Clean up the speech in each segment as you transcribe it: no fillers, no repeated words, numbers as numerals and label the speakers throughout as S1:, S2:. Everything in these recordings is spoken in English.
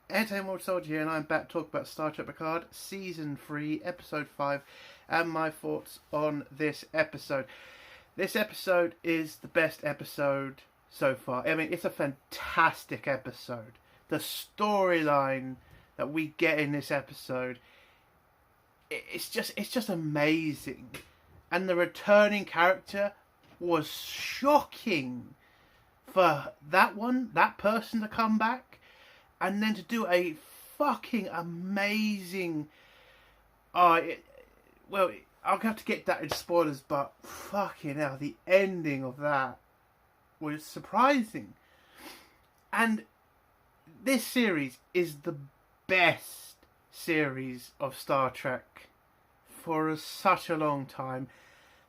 S1: Entertainment Soldier here, and I'm back to talk about Star Trek Picard, Season 3, Episode 5, and my thoughts on this episode. This episode is the best episode so far. I mean, it's a fantastic episode. The storyline that we get in this episode, it's just amazing. And the returning character was shocking for that person to come back. And then to do a fucking amazing... I'll have to get that in spoilers, but fucking hell, the ending of that was surprising. And this series is the best series of Star Trek for such a long time.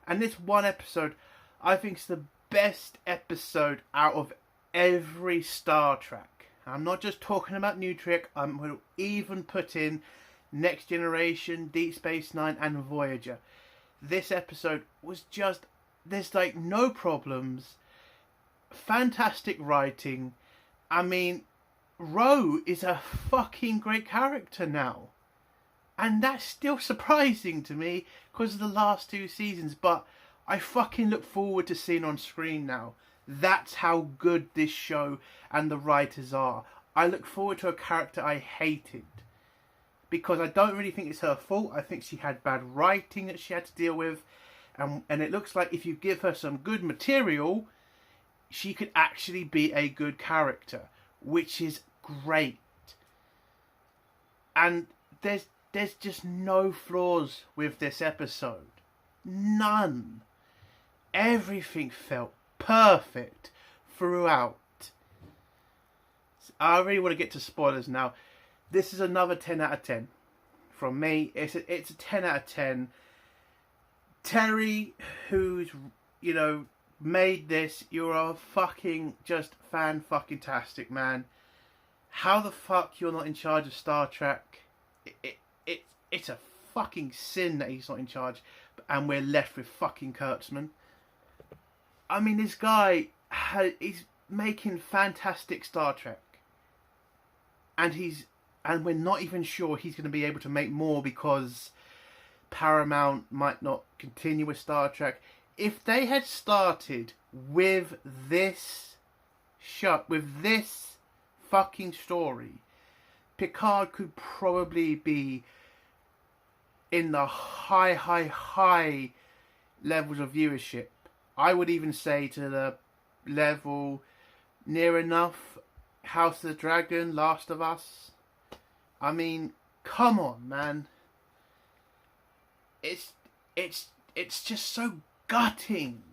S1: And this one episode, I think, is the best episode out of every Star Trek. I'm not just talking about New Trek, I'm going to even put in Next Generation, Deep Space Nine, and Voyager. This episode was just, there's like no problems, fantastic writing. I mean, Ro is a fucking great character now. And that's still surprising to me because of the last two seasons, but I fucking look forward to seeing on screen now. That's how good this show and the writers are. I look forward to a character I hated. Because I don't really think it's her fault. I think she had bad writing that she had to deal with. And it looks like if you give her some good material, she could actually be a good character. Which is great. And there's just no flaws with this episode. None. Everything felt perfect throughout. I really want to get to spoilers now. This is another 10 out of 10 from me. It's a 10 out of 10. Terry, who's made this, you're a fucking just fan-fucking-tastic, man. How the fuck you're not in charge of Star Trek? It's a fucking sin that he's not in charge, and we're left with fucking Kurtzman. I mean, this guy he's making fantastic Star Trek, and we're not even sure he's going to be able to make more because Paramount might not continue with Star Trek. If they had started with this fucking story, Picard could probably be in the high levels of viewership. I would even say to the level near enough House of the Dragon, Last of Us. I mean, come on, man. It's just so gutting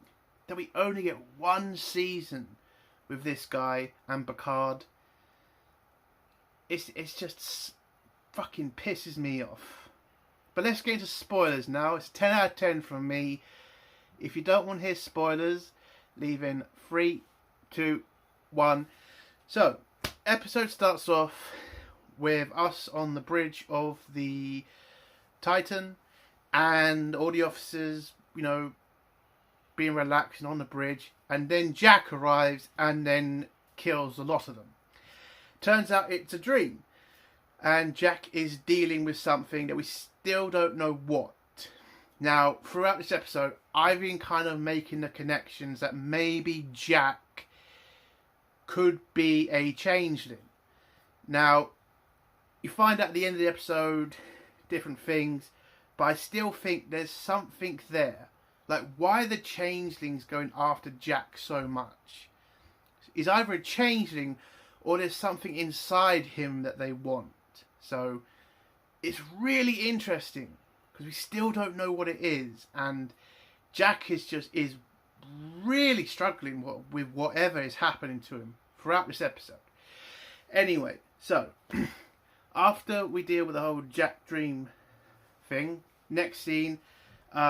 S1: that we only get one season with this guy and Picard. It's just fucking pisses me off. But let's get into spoilers now. It's 10 out of 10 from me. If you don't want to hear spoilers, leave in 3, 2, 1. So, episode starts off with us on the bridge of the Titan, and all the officers, being relaxed on the bridge, and then Jack arrives and then kills a lot of them. Turns out it's a dream, and Jack is dealing with something that we still don't know what. Now, throughout this episode, I've been kind of making the connections that maybe Jack could be a changeling. Now, you find out at the end of the episode different things, but I still think there's something there. Like, why are the changelings going after Jack so much? He's either a changeling or there's something inside him that they want. So, it's really interesting because we still don't know what it is, and Jack is really struggling with whatever is happening to him throughout this episode. Anyway, so after we deal with the whole Jack dream thing, next scene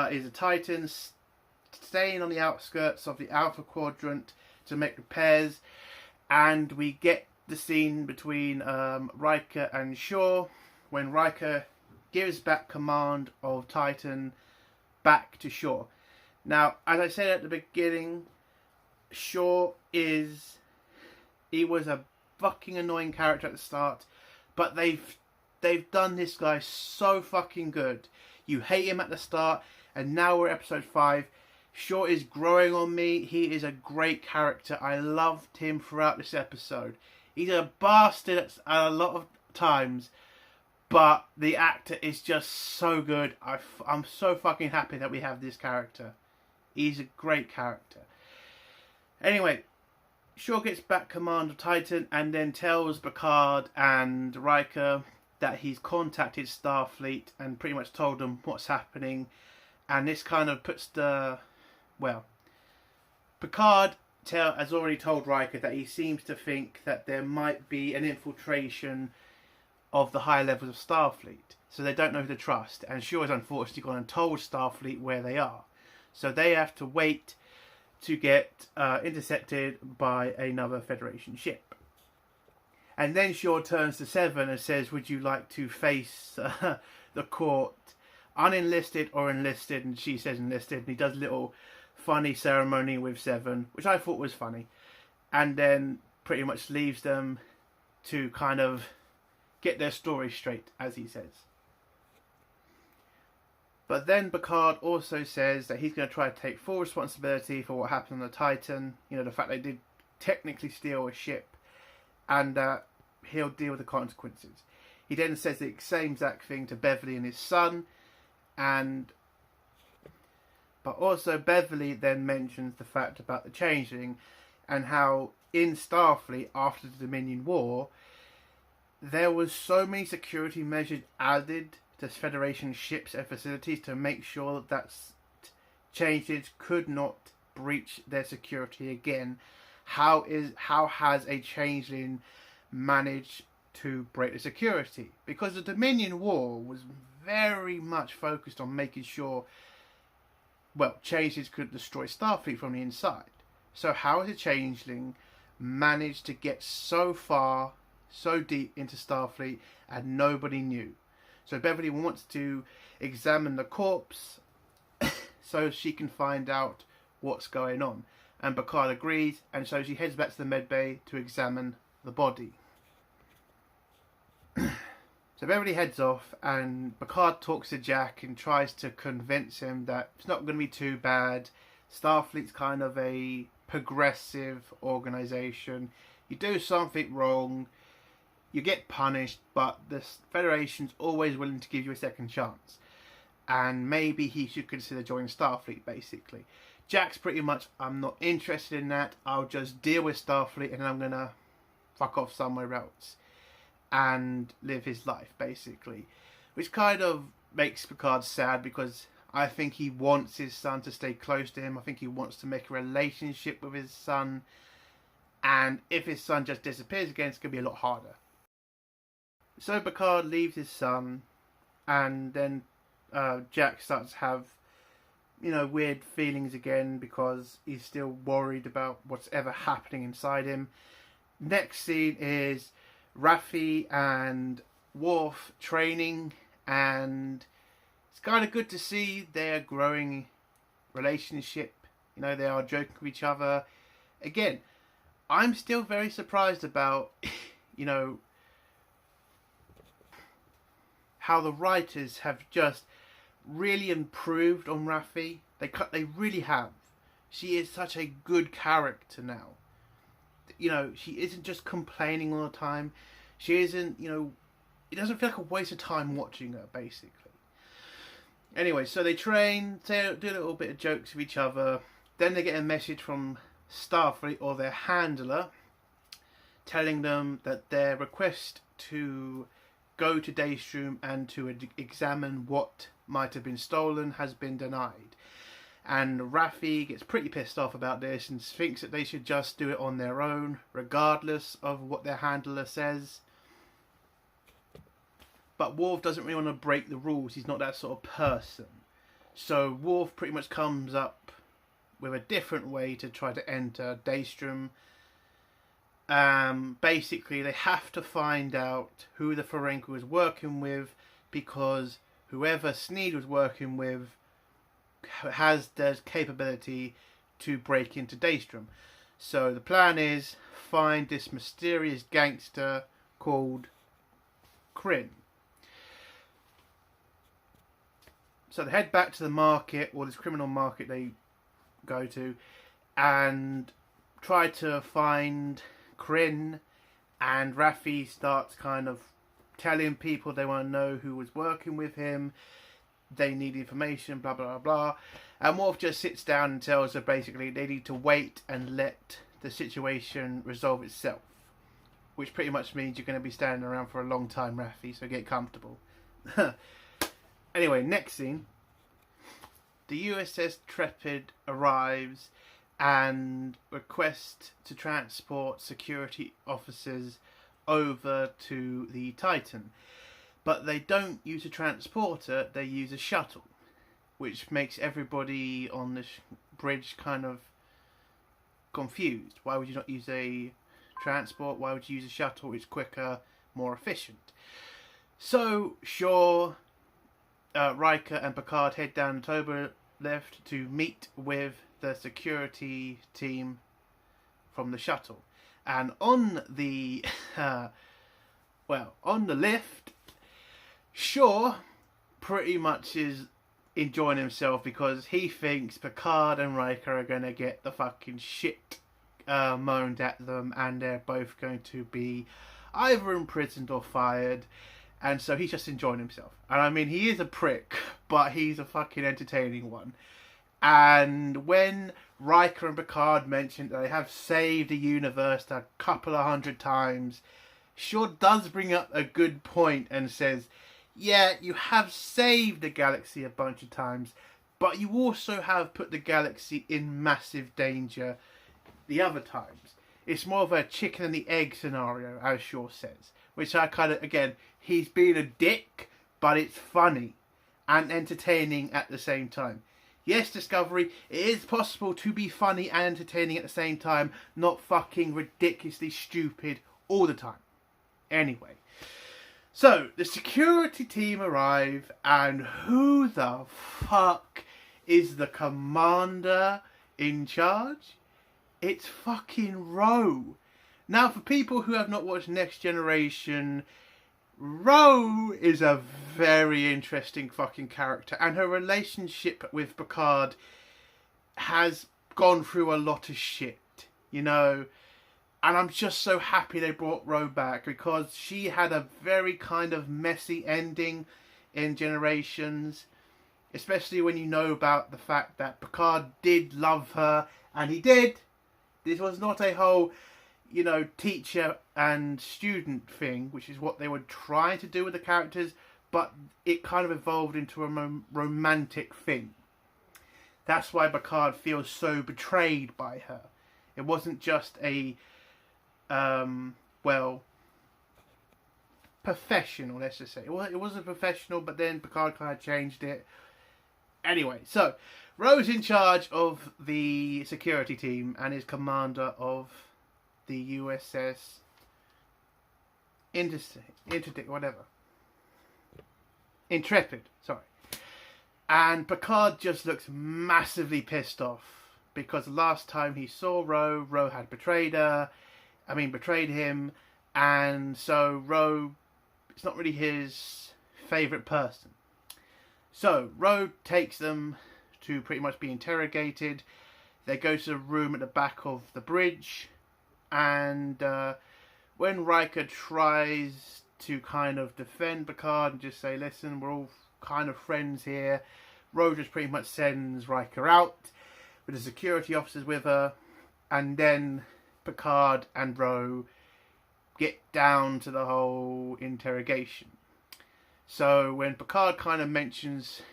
S1: is the Titans staying on the outskirts of the Alpha Quadrant to make repairs, and we get the scene between Riker and Shaw when Riker gives back command of Titan back to Shaw. Now, as I said at the beginning, Shaw he was a fucking annoying character at the start, but they've done this guy so fucking good. You hate him at the start, and now we're at episode 5. Shaw is growing on me. He is a great character. I loved him throughout this episode. He's a bastard at a lot of times, but the actor is just so good. I'm so fucking happy that we have this character. He's a great character. Anyway, Shaw gets back command of Titan and then tells Picard and Riker that he's contacted Starfleet and pretty much told them what's happening. And this kind of puts Picard has already told Riker that he seems to think that there might be an infiltration of the higher levels of Starfleet. So they don't know who to trust. And Shaw has unfortunately gone and told Starfleet where they are. So they have to wait to get intercepted by another Federation ship. And then Shaw turns to Seven and says, would you like to face the court, unenlisted or enlisted? And she says enlisted. And he does a little funny ceremony with Seven, which I thought was funny. And then pretty much leaves them to kind of get their story straight, as he says. But then Picard also says that he's going to try to take full responsibility for what happened on the Titan. You know, the fact they did technically steal a ship. And he'll deal with the consequences. He then says the same exact thing to Beverly and his son. But also Beverly then mentions the fact about the Changeling and how in Starfleet after the Dominion War there was so many security measures added to Federation ships and facilities to make sure that Changelings could not breach their security again. How has a Changeling managed to break the security? Because the Dominion War was very much focused on making sure Changelings could destroy Starfleet from the inside. So how has a Changeling managed to get so far, so deep into Starfleet and nobody knew? So Beverly wants to examine the corpse so she can find out what's going on. And Picard agrees, and so she heads back to the medbay to examine the body. So Beverly heads off, and Picard talks to Jack and tries to convince him that it's not going to be too bad. Starfleet's kind of a progressive organisation. You do something wrong, you get punished, but the Federation's always willing to give you a second chance. And maybe he should consider joining Starfleet, basically. Jack's pretty much, I'm not interested in that. I'll just deal with Starfleet and I'm going to fuck off somewhere else and live his life, basically. Which kind of makes Picard sad because I think he wants his son to stay close to him. I think he wants to make a relationship with his son. And if his son just disappears again, it's going to be a lot harder. So Picard leaves his son, and then Jack starts to have, weird feelings again because he's still worried about what's ever happening inside him. Next scene is Raffi and Worf training, and it's kind of good to see their growing relationship. They are joking with each other. Again, I'm still very surprised about, how the writers have just really improved on Raffi. They really have. She is such a good character now. She isn't just complaining all the time. She isn't, it doesn't feel like a waste of time watching her, basically. Anyway, so they train, they do a little bit of jokes with each other. Then they get a message from Starfleet or their handler telling them that their request to go to Daystrom and to examine what might have been stolen has been denied. And Raffi gets pretty pissed off about this and thinks that they should just do it on their own, regardless of what their handler says. But Worf doesn't really want to break the rules. He's not that sort of person. So Worf pretty much comes up with a different way to try to enter Daystrom. Basically, they have to find out who the Ferengi is working with, because whoever Sneed was working with has the capability to break into Daystrom. So the plan is find this mysterious gangster called Kryn. So they head back to the market, or this criminal market they go to, and try to find Kryn. And Raffi starts kind of telling people they want to know who was working with him. They need information, blah, blah, blah, blah. And Worf just sits down and tells her basically they need to wait and let the situation resolve itself. Which pretty much means you're going to be standing around for a long time, Raffi, so get comfortable. Anyway, next scene. The USS Trepid arrives and requests to transport security officers over to the Titan. But they don't use a transporter, they use a shuttle. Which makes everybody on this bridge kind of confused. Why would you not use a transport? Why would you use a shuttle? It's quicker, more efficient. So, Shaw, Riker and Picard head down the Toba lift to meet with the security team from the shuttle. And on the on the lift, Shaw pretty much is enjoying himself because he thinks Picard and Riker are going to get the fucking shit moaned at them, and they're both going to be either imprisoned or fired. And so he's just enjoying himself. And I mean, he is a prick, but he's a fucking entertaining one. And when Riker and Picard mentioned that they have saved the universe a couple of 100 times, Shaw does bring up a good point and says, yeah, you have saved the galaxy a bunch of times, but you also have put the galaxy in massive danger the other times. It's more of a chicken and the egg scenario, as Shaw says. Which I kind of, again, he's being a dick, but it's funny and entertaining at the same time. Yes, Discovery, it is possible to be funny and entertaining at the same time, not fucking ridiculously stupid all the time. Anyway, so the security team arrive, and who the fuck is the commander in charge? It's fucking Ro. Now, for people who have not watched Next Generation, Ro is a very interesting fucking character, and her relationship with Picard has gone through a lot of shit, you know, and I'm just so happy they brought Ro back, because she had a very kind of messy ending in Generations, especially when you know about the fact that Picard did love her, and he did. This was not a whole, you know, teacher and student thing, which is what they were trying to do with the characters, but it kind of evolved into a romantic thing. That's why Picard feels so betrayed by her. It wasn't just a, professional, let's just say. It wasn't professional, but then Picard kind of changed it. Anyway, so Ro's in charge of the security team and is commander of the USS Intrepid, sorry. And Picard just looks massively pissed off because last time he saw Ro had betrayed him, and so Ro, it's not really his favourite person. So Ro takes them to pretty much be interrogated. They go to the room at the back of the bridge, and when Riker tries to kind of defend Picard and just say, listen, we're all kind of friends here, Ro just pretty much sends Riker out with the security officers with her, and then Picard and Ro get down to the whole interrogation. So when Picard kind of mentions,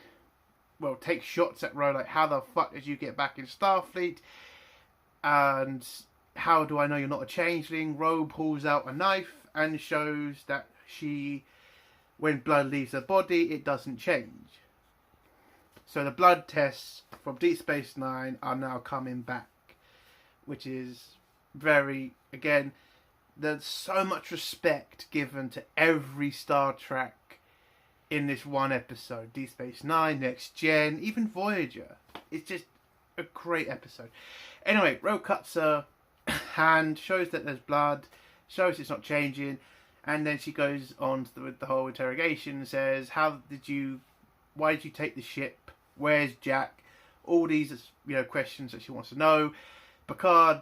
S1: takes shots at Ro, like, how the fuck did you get back in Starfleet? And how do I know you're not a changeling? Ro pulls out a knife and shows that when blood leaves her body, it doesn't change. So the blood tests from Deep Space Nine are now coming back, which is very, again, there's so much respect given to every Star Trek in this one episode. Deep Space Nine, Next Gen, even Voyager. It's just a great episode. Anyway, Ro cuts her hand, shows that there's blood, shows it's not changing, And then she goes on to with the whole interrogation and says, why did you take the ship? Where's Jack? All these, questions that she wants to know. Picard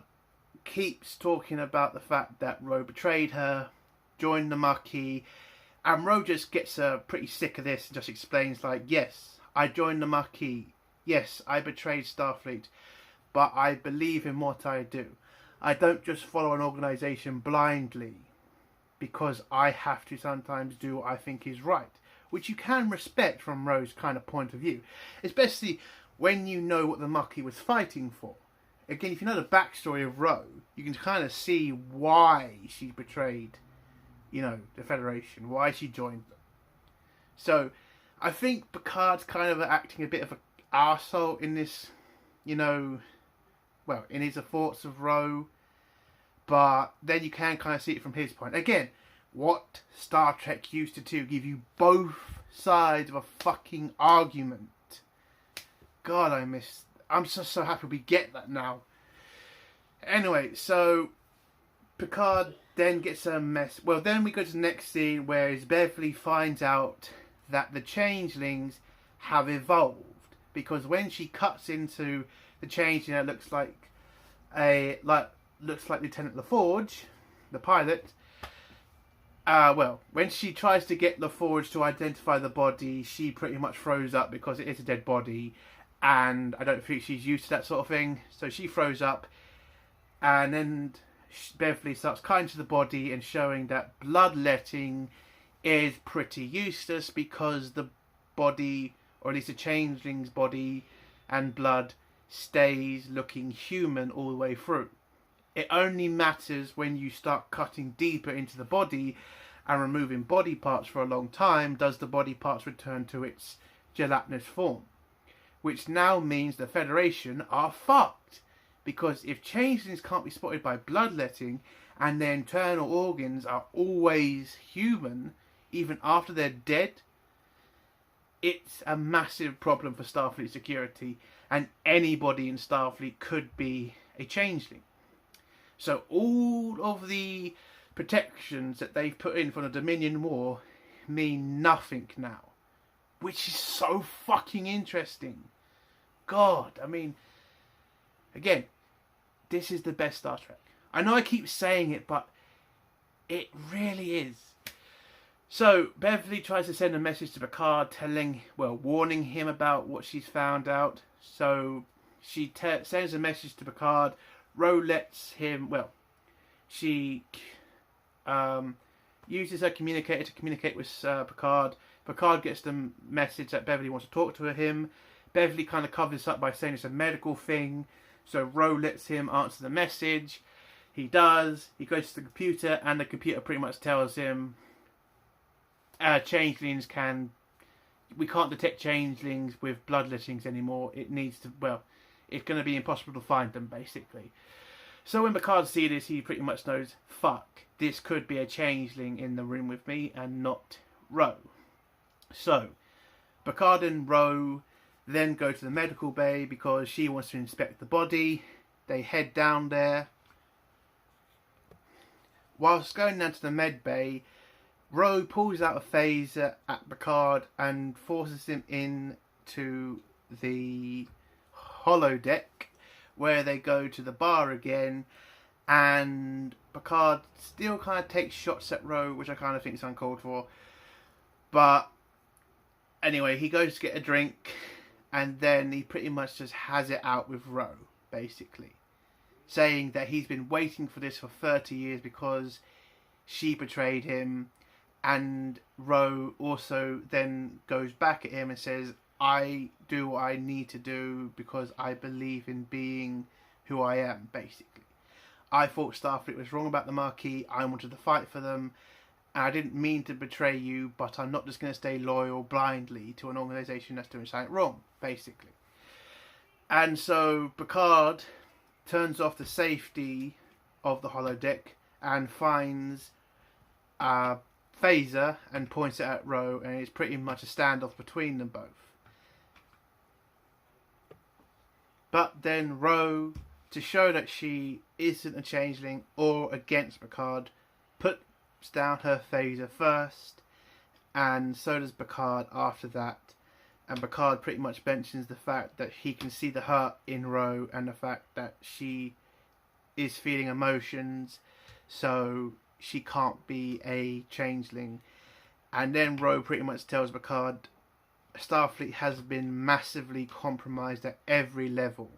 S1: keeps talking about the fact that Ro betrayed her, joined the Maquis, and Ro just gets pretty sick of this and just explains, like, yes, I joined the Maquis. Yes, I betrayed Starfleet, but I believe in what I do. I don't just follow an organisation blindly because I have to sometimes do what I think is right, which you can respect from Ro's kind of point of view, especially when you know what the Maquis was fighting for. Again, if you know the backstory of Ro, you can kind of see why she betrayed, the Federation, why she joined them. So, I think Picard's kind of acting a bit of an arsehole in this, in his thoughts of Ro, but then you can kind of see it from his point. Again, what Star Trek used to do, give you both sides of a fucking argument. God, I'm just so happy we get that now. Anyway, so Picard then gets a mess. Well, then we go to the next scene where Beverly finds out that the changelings have evolved, because when she cuts into the changeling, it looks like Lieutenant LaForge, the pilot. When she tries to get LaForge to identify the body, she pretty much froze up because it is a dead body, and I don't think she's used to that sort of thing. So she froze up, and then Beverly starts cutting to the body and showing that bloodletting is pretty useless because the body, or at least the changeling's body and blood, stays looking human all the way through. It only matters when you start cutting deeper into the body and removing body parts for a long time, does the body parts return to its gelatinous form. Which now means the Federation are fucked. Because if changelings can't be spotted by bloodletting, and their internal organs are always human, even after they're dead, it's a massive problem for Starfleet security, and anybody in Starfleet could be a changeling. So all of the protections that they've put in for the Dominion War mean nothing now. Which is so fucking interesting. God, I mean, again, this is the best Star Trek. I know I keep saying it, but it really is. So, Beverly tries to send a message to Picard warning him about what she's found out. So, she sends a message to Picard. Ro lets him, she uses her communicator to communicate with Picard. Picard gets the message that Beverly wants to talk to him. Beverly kind of covers this up by saying it's a medical thing. So Ro lets him answer the message. He does. He goes to the computer, and the computer pretty much tells him we can't detect changelings with bloodlettings anymore. It's going to be impossible to find them, basically. So when Picard sees this, he pretty much knows, fuck, this could be a changeling in the room with me and not Ro. So, Picard and Ro then go to the medical bay because she wants to inspect the body. They head down there. Whilst going down to the med bay, Ro pulls out a phaser at Picard and forces him into the holodeck, where they go to the bar again, and Picard still kind of takes shots at Ro, which I kind of think is uncalled for. But anyway, he goes to get a drink, and then he pretty much just has it out with Ro, basically. Saying that he's been waiting for this for 30 years because she betrayed him. And Ro also then goes back at him and says, I do what I need to do because I believe in being who I am, basically. I thought Starfleet was wrong about the Maquis. I wanted to fight for them. And I didn't mean to betray you, but I'm not just going to stay loyal blindly to an organisation that's doing something wrong, basically. And so Picard turns off the safety of the holodeck and finds a phaser and points it at Ro, and it's pretty much a standoff between them both. But then Ro, to show that she isn't a changeling or against Picard, straps down her phaser first, and so does Picard after that. And Picard pretty much mentions the fact that he can see the hurt in Ro and the fact that she is feeling emotions, so she can't be a changeling. And then Ro pretty much tells Picard Starfleet has been massively compromised at every level,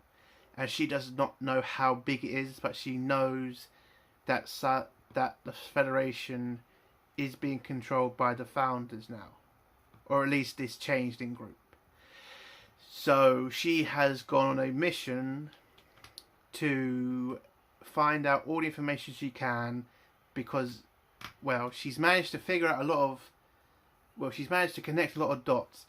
S1: and she does not know how big it is, but she knows that the Federation is being controlled by the Founders now, or at least this changeling group. So she has gone on a mission to find out all the information she can, because, well, she's managed to figure out she's managed to connect a lot of dots.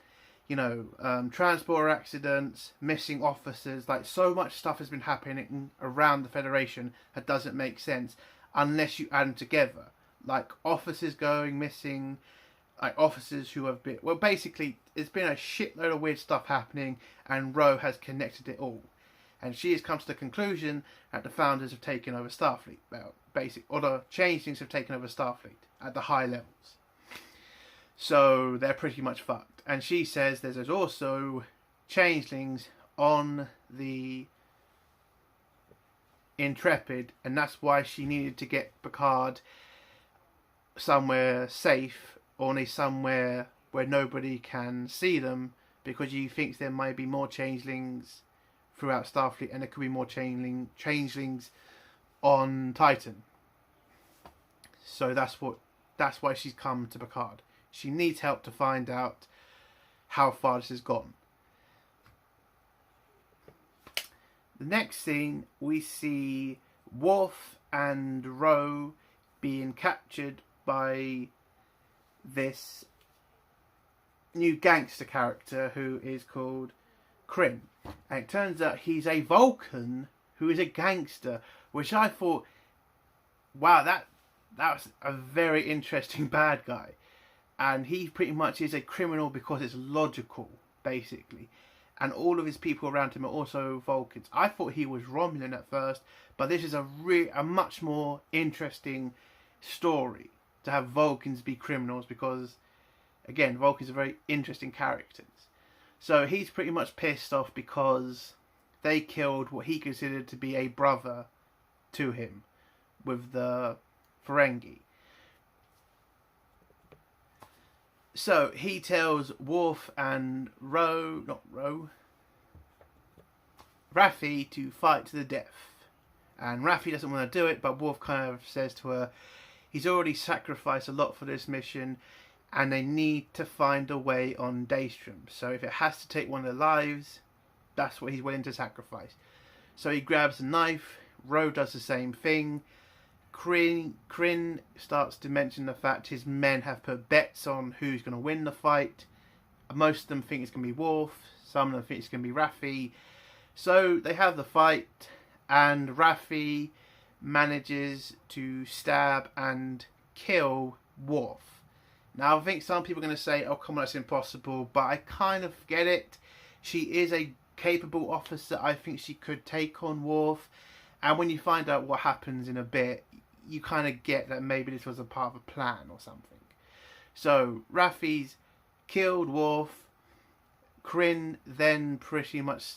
S1: You know, transporter accidents, missing officers, like so much stuff has been happening around the Federation that doesn't make sense unless you add them together. Like officers going missing, like officers who have been, well, basically it's been a shitload of weird stuff happening, and Ro has connected it all. And she has come to the conclusion that the Founders have taken over Starfleet. Well, or the changelings have taken over Starfleet at the high levels. So they're pretty much fucked. And she says there's also changelings on the Intrepid, and that's why she needed to get Picard somewhere safe, or somewhere where nobody can see them, because she thinks there might be more changelings throughout Starfleet, and there could be more changelings on Titan. So that's why she's come to Picard. She needs help to find out how far this has gone. The next scene, we see Worf and Ro being captured by this new gangster character who is called Kryn. And it turns out he's a Vulcan who is a gangster, which I thought, wow, that was a very interesting bad guy. And he pretty much is a criminal because it's logical, basically. And all of his people around him are also Vulcans. I thought he was Romulan at first, but this is a much more interesting story to have Vulcans be criminals, because, again, Vulcans are very interesting characters. So he's pretty much pissed off because they killed what he considered to be a brother to him with the Ferengi. So he tells Worf and Raffi to fight to the death. And Raffi doesn't want to do it, but Worf kind of says to her, he's already sacrificed a lot for this mission, and they need to find a way on Daystrom. So if it has to take one of their lives, that's what he's willing to sacrifice. So he grabs a knife, Ro does the same thing. Kryn starts to mention the fact his men have put bets on who's going to win the fight. Most of them think it's going to be Worf, some of them think it's going to be Raffi. So they have the fight, and Raffi manages to stab and kill Worf. Now I think some people are going to say, oh come on, that's impossible, but I kind of get it. She is a capable officer. I think she could take on Worf, and when you find out what happens in a bit, you kind of get that maybe this was a part of a plan or something. So Raffi's killed Worf. Kryn then pretty much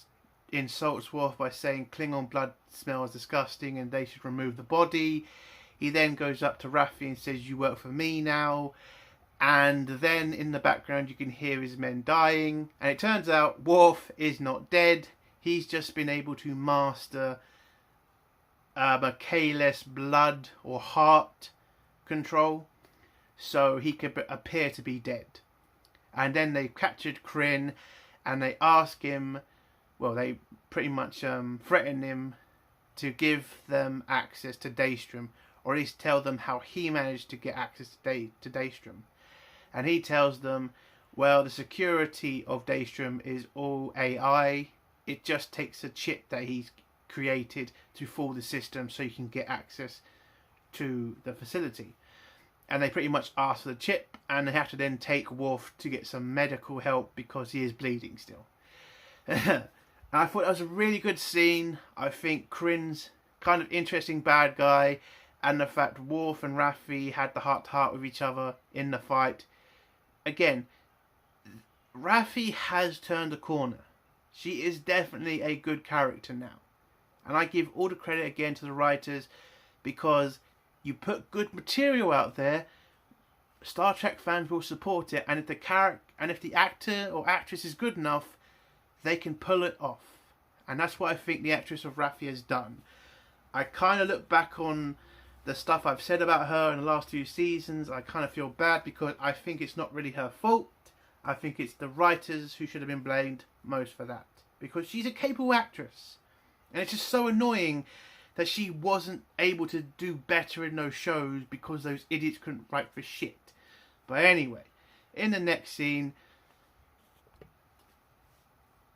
S1: insults Worf by saying Klingon blood smells disgusting and they should remove the body. He then goes up to Raffi and says, you work for me now. And then in the background you can hear his men dying. And it turns out Worf is not dead. He's just been able to master a K-less blood or heart control, so he could appear to be dead. And then they captured Kryn, and they ask him, well, they pretty much threaten him to give them access to Daystrom, or at least tell them how he managed to get access to Daystrom. And he tells them, well, the security of Daystrom is all AI. It just takes a chip that he's created to fool the system so you can get access to the facility. And they pretty much ask for the chip, and they have to then take Worf to get some medical help because he is bleeding still. And I thought that was a really good scene. I think Kryn's kind of interesting bad guy, and the fact Worf and Raffi had the heart-to-heart with each other in the fight. Again, Raffi has turned a corner. She is definitely a good character now. And I give all the credit again to the writers, because you put good material out there, Star Trek fans will support it, and if the actor or actress is good enough, they can pull it off. And that's what I think the actress of Raffi has done. I kind of look back on the stuff I've said about her in the last 2 seasons. I kind of feel bad, because I think it's not really her fault. I think it's the writers who should have been blamed most for that, because she's a capable actress. And it's just so annoying that she wasn't able to do better in those shows because those idiots couldn't write for shit. But anyway, in the next scene,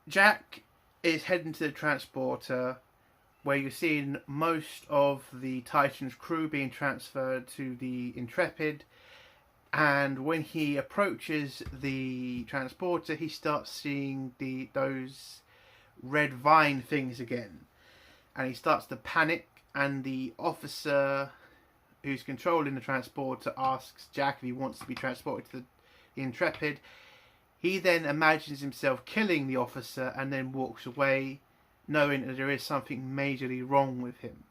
S1: Jack is heading to the transporter, where you're seeing most of the Titan's crew being transferred to the Intrepid. And when he approaches the transporter, he starts seeing those red vine things again. And he starts to panic, and the officer who's controlling the transporter asks Jack if he wants to be transported to the Intrepid. He then imagines himself killing the officer and then walks away, knowing that there is something majorly wrong with him.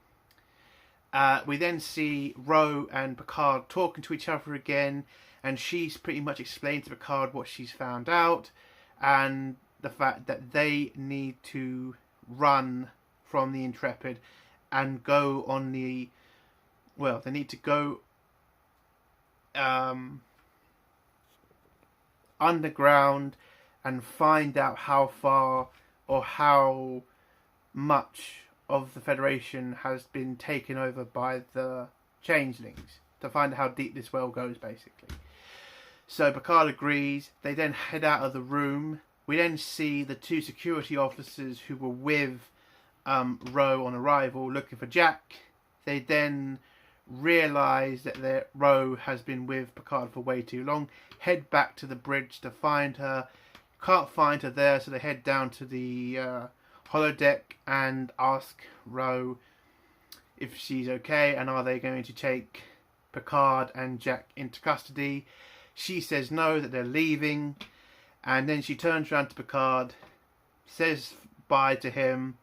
S1: We then see Ro and Picard talking to each other again, and she's pretty much explained to Picard what she's found out, and the fact that they need to run from the Intrepid and go on the... Well, they need to go underground and find out how far or how much of the Federation has been taken over by the changelings, to find out how deep this well goes, basically. So Picard agrees. They then head out of the room. We then see the 2 security officers who were with Ro on arrival looking for Jack. They then realise that Ro has been with Picard for way too long, head back to the bridge to find her. Can't find her there, so they head down to the holodeck and ask Ro if she's okay, and are they going to take Picard and Jack into custody. She says no, that they're leaving, and then she turns around to Picard, says bye to him,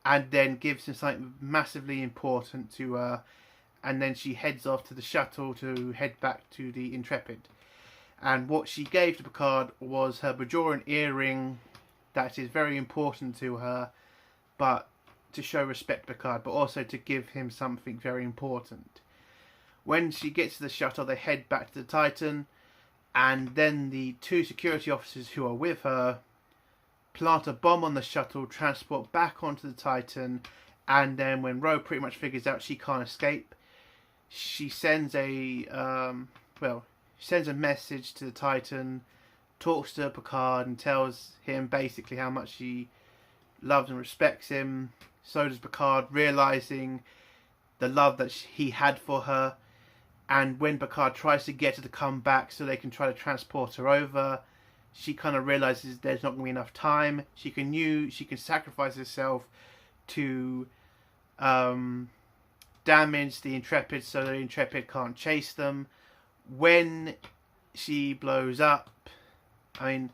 S1: and then gives him something massively important to her, and then she heads off to the shuttle to head back to the Intrepid. And what she gave to Picard was her Bajoran earring that is very important to her, but to show respect to Picard, but also to give him something very important. When she gets to the shuttle, they head back to the Titan, and then the 2 security officers who are with her plant a bomb on the shuttle, transport back onto the Titan, and then when Ro pretty much figures out she can't escape, she sends a message to the Titan, talks to Picard and tells him basically how much she loves and respects him. So does Picard, realising the love that he had for her. And when Picard tries to get her to come back so they can try to transport her over, she kind of realises there's not going to be enough time. She can sacrifice herself to damage the Intrepid so the Intrepid can't chase them. When she blows up, Riker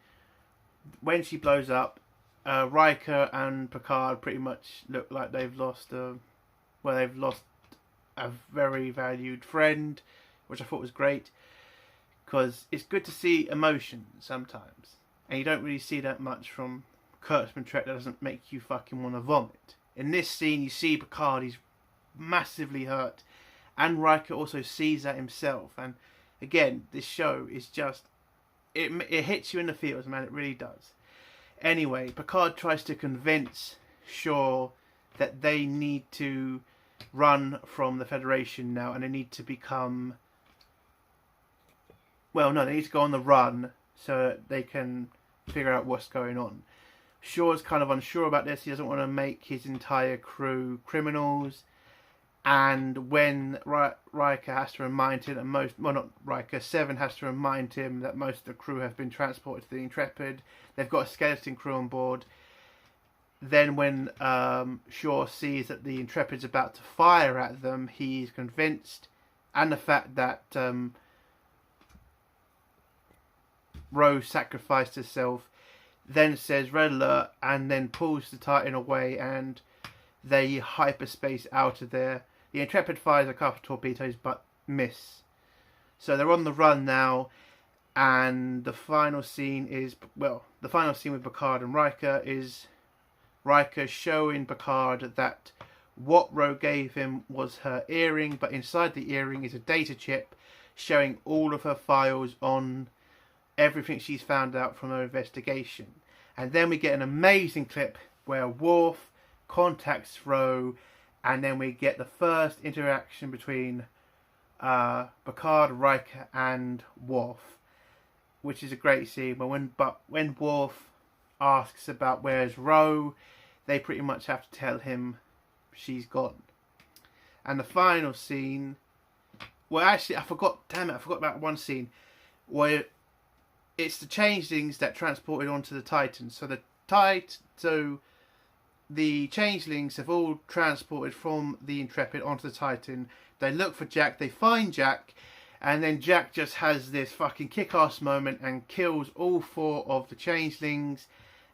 S1: and Picard pretty much look like they've lost a very valued friend, which I thought was great, because it's good to see emotion sometimes, and you don't really see that much from Kurtzman Trek. That doesn't make you fucking want to vomit. In this scene, you see Picard, he's massively hurt, and Riker also sees that himself. And again, this show is just, it hits you in the feels, man, it really does. Anyway, Picard tries to convince Shaw that they need to run from the Federation now, and they need to become... Well, no, they need to go on the run so that they can figure out what's going on. Shaw's kind of unsure about this. He doesn't want to make his entire crew criminals. And when Riker has to remind him that Seven has to remind him that most of the crew have been transported to the Intrepid, they've got a skeleton crew on board, then when Shaw sees that the Intrepid's about to fire at them, he's convinced, and the fact that Rose sacrificed herself, then says red alert, and then pulls the Titan away, and they hyperspace out of there. The Intrepid fires a couple of torpedoes but miss. So they're on the run now, and the final scene is, well, the final scene with Picard and Riker is Riker showing Picard that what Ro gave him was her earring, but inside the earring is a data chip showing all of her files on everything she's found out from her investigation. And then we get an amazing clip where Worf contacts Ro, and then we get the first interaction between Picard, Riker and Worf, which is a great scene. But when Worf asks about where's Ro, they pretty much have to tell him she's gone. And the final scene, well, actually I forgot about one scene where it's the changelings that transported onto the Titan. So the changelings have all transported from the Intrepid onto the Titan. They look for Jack, they find Jack, and then Jack just has this fucking kick-ass moment and kills all 4 of the changelings.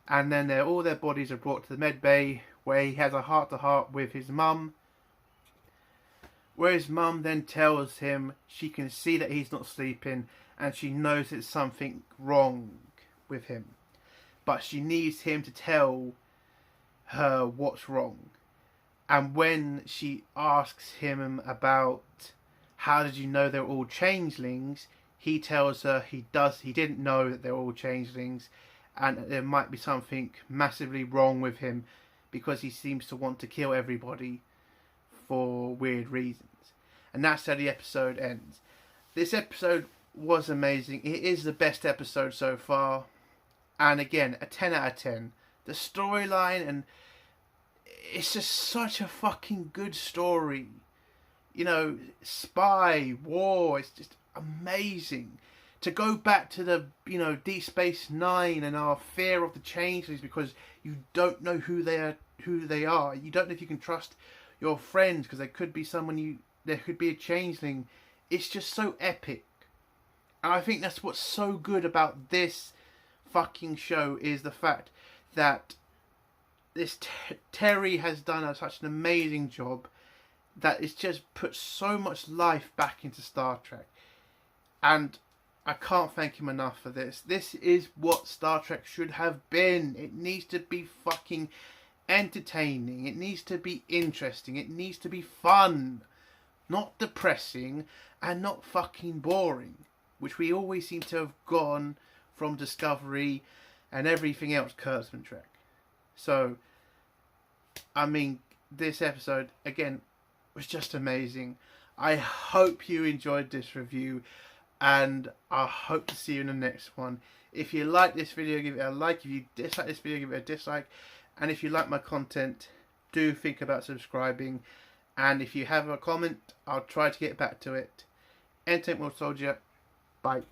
S1: And then all their bodies are brought to the med bay, where he has a heart-to-heart with his mum, where his mum then tells him she can see that he's not sleeping, and she knows there's something wrong with him, but she needs him to tell her what's wrong. And when she asks him about how did you know they're all changelings, he tells her he didn't know that they're all changelings, and that there might be something massively wrong with him because he seems to want to kill everybody for weird reasons. And that's how the episode ends. This episode was amazing. It is the best episode so far, and again, a 10 out of 10. The storyline, and it's just such a fucking good story. You know, spy, war, it's just amazing. To go back to the, Deep Space Nine and our fear of the changelings because you don't know who they are. You don't know if you can trust your friends because there could be there could be a changeling. It's just so epic. And I think that's what's so good about this fucking show, is the fact that this Terry has done such an amazing job that it's just put so much life back into Star Trek. And I can't thank him enough for this. This is what Star Trek should have been. It needs to be fucking entertaining. It needs to be interesting. It needs to be fun. Not depressing and not fucking boring, which we always seem to have gone from Discovery and everything else Kurtzman Trek. So, I mean, this episode, again, was just amazing. I hope you enjoyed this review, and I hope to see you in the next one. If you like this video, give it a like. If you dislike this video, give it a dislike. And if you like my content, do think about subscribing. And if you have a comment, I'll try to get back to it. Entertainment World Soldier. Bye.